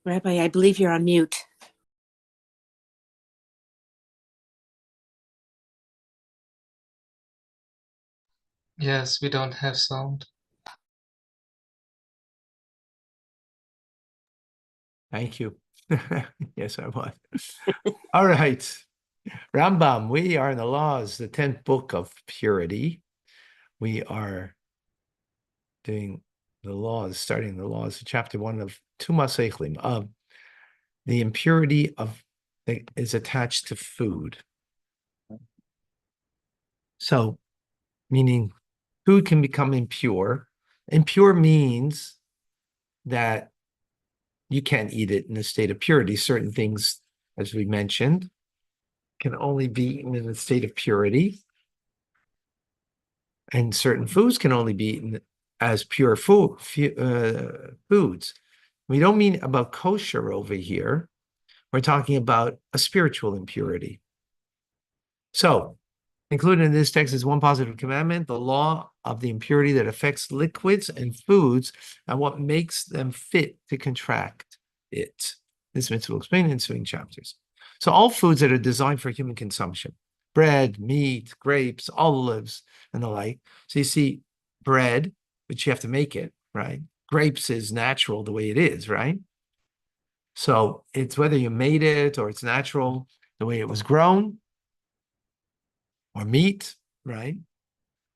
Rabbi, I believe you're on mute. Yes, we don't have sound. Thank you. Yes, I was. All right. Rambam, we are in the laws, the 10th book of purity. We are doing the laws, starting the laws, chapter 1 of Tumas Eichlim, of the impurity of that is attached to food. So, meaning food can become impure. Impure means that you can't eat it in a state of purity. Certain things, as we mentioned, can only be eaten in a state of purity. And certain foods can only be eaten as pure foods. We don't mean about kosher over here. We're talking about a spiritual impurity. So, included in this text is one positive commandment, the law of the impurity that affects liquids and foods and what makes them fit to contract it. This mitzvah will explain in ensuing chapters. So all foods that are designed for human consumption, bread, meat, grapes, olives, and the like. So you see bread, which you have to make it, right? Grapes is natural the way it is, right? So it's whether you made it or it's natural the way it was grown, or meat, right,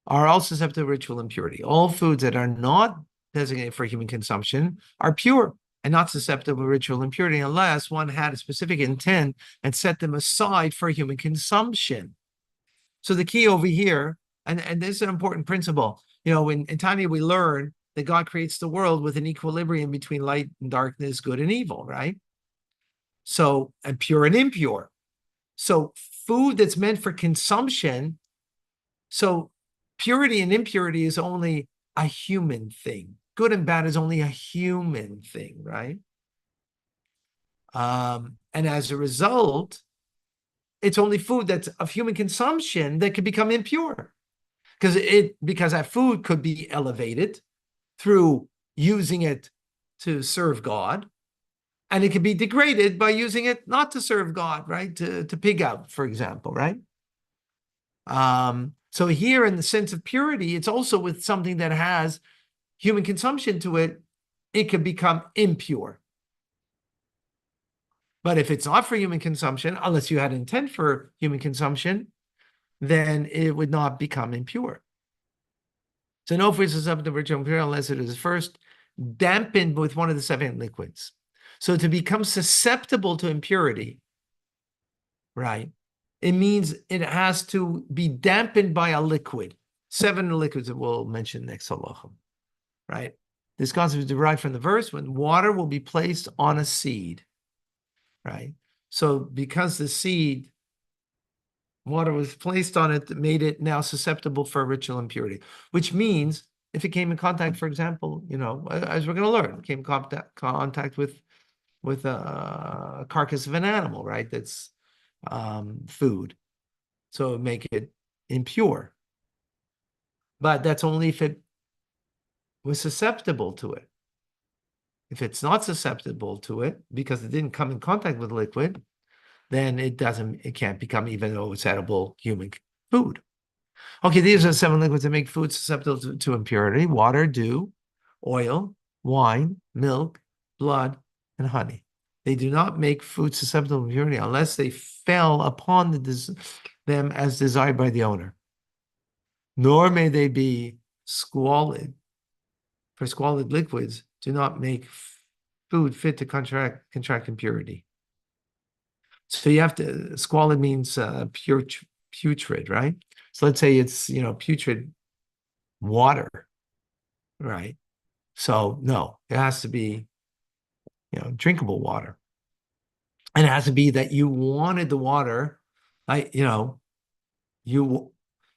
are all susceptible to ritual impurity. All foods that are not designated for human consumption are pure and not susceptible to ritual impurity unless one had a specific intent and set them aside for human consumption. So the key over here, and this is an important principle, in Tanya we learn that God creates the world with an equilibrium between light and darkness, good and evil, right? So, and pure and impure. So food that's meant for consumption, so purity and impurity is only a human thing. Good and bad is only a human thing, right? And as a result, it's only food that's of human consumption that could become impure. Because that food could be elevated through using it to serve God, and it can be degraded by using it not to serve God, right? To pig out, for example, right? So here, in the sense of purity, it's also with something that has human consumption to it, it can become impure. But if it's not for human consumption, unless you had intent for human consumption, then it would not become impure. So no food is susceptible to ritual impurity unless it is first dampened with one of the 7 liquids. So to become susceptible to impurity, right, it means it has to be dampened by a liquid. 7 liquids that we'll mention next halacha, right? This concept is derived from the verse when water will be placed on a seed, right? So because the seed, water was placed on it, that made it now susceptible for ritual impurity, which means if it came in contact, for example, as we're going to learn, it came in contact with a carcass of an animal, right? That's food. So it would make it impure. But that's only if it was susceptible to it. If it's not susceptible to it because it didn't come in contact with liquid, then it can't become, even though it's edible human food. Okay, these are 7 liquids that make food susceptible to impurity: water, dew, oil, wine, milk, blood, and honey. They do not make food susceptible to impurity unless they fell upon them as desired by the owner. Nor may they be squalid. For squalid liquids do not make food fit to contract impurity. So you have to, squalid means putrid, right? So let's say it's, putrid water, right? So no, it has to be, drinkable water. And it has to be that you wanted the water, in other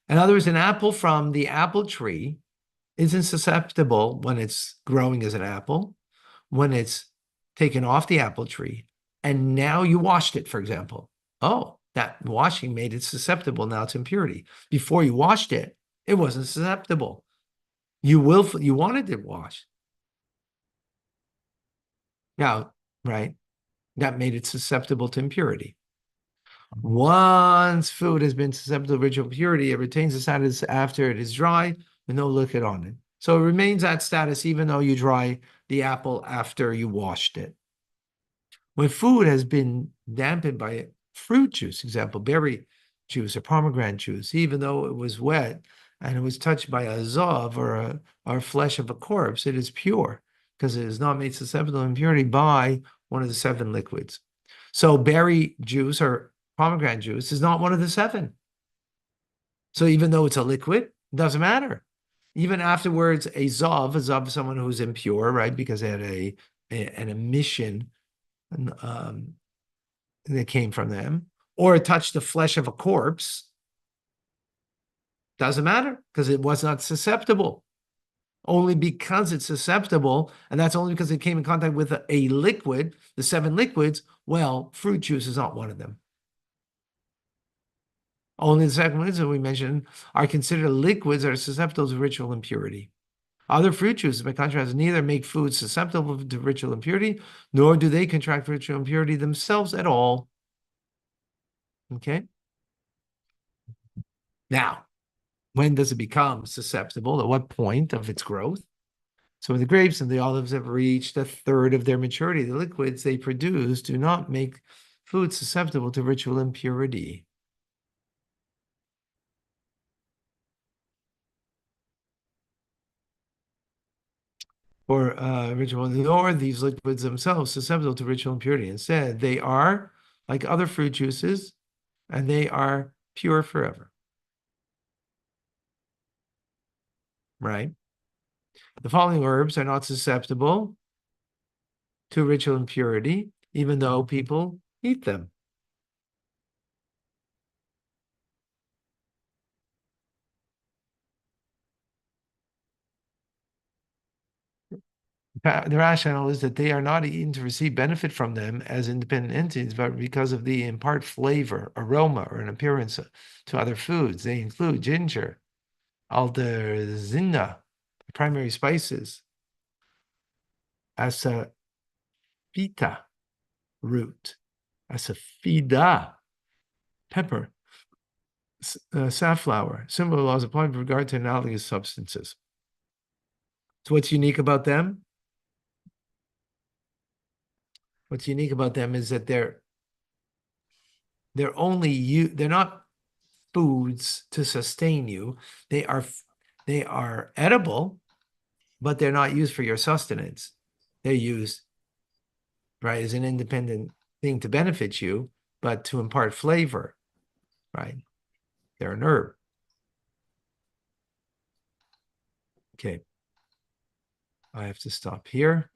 words, an apple from the apple tree isn't susceptible when it's growing as an apple, when it's taken off the apple tree, and now you washed it, for example. Oh, that washing made it susceptible now to impurity. Before you washed it, it wasn't susceptible. You wanted it washed. Now, right? That made it susceptible to impurity. Once food has been susceptible to ritual impurity, it retains the status after it is dry with no liquid on it. So it remains that status even though you dry the apple after you washed it. When food has been dampened by fruit juice, example, berry juice or pomegranate juice, even though it was wet and it was touched by a zav or flesh of a corpse, it is pure because it is not made susceptible to impurity by one of the 7 liquids. So berry juice or pomegranate juice is not one of the 7. So even though it's a liquid, it doesn't matter. Even afterwards, a zav is someone who's impure, right? Because they had an emission that came from them, or it touched the flesh of a corpse, doesn't matter because it was not susceptible. Only because it's susceptible, and that's only because it came in contact with a liquid, the 7 liquids, well, fruit juice is not one of them. Only the 7 liquids that we mentioned are considered liquids that are susceptible to ritual impurity. Other fruit juices, by contrast, neither make food susceptible to ritual impurity, nor do they contract ritual impurity themselves at all. Okay? Now, when does it become susceptible? At what point of its growth? So when the grapes and the olives have reached 1/3 of their maturity, the liquids they produce do not make food susceptible to ritual impurity. Or ritual, nor these liquids themselves susceptible to ritual impurity. Instead, they are like other fruit juices, and they are pure forever. Right? The following herbs are not susceptible to ritual impurity, even though people eat them. The rationale is that they are not eaten to receive benefit from them as independent entities, but because of the impart flavor, aroma, or an appearance to other foods. They include ginger, alderzinna, primary spices, asafoetida root, asafoetida pepper, safflower. Similar laws apply with regard to analogous substances. So what's unique about them? What's unique about them is that they're not foods to sustain you. They are edible, but they're not used for your sustenance. They're used, right, as an independent thing to benefit you, but to impart flavor, right? They're an herb. Okay. I have to stop here.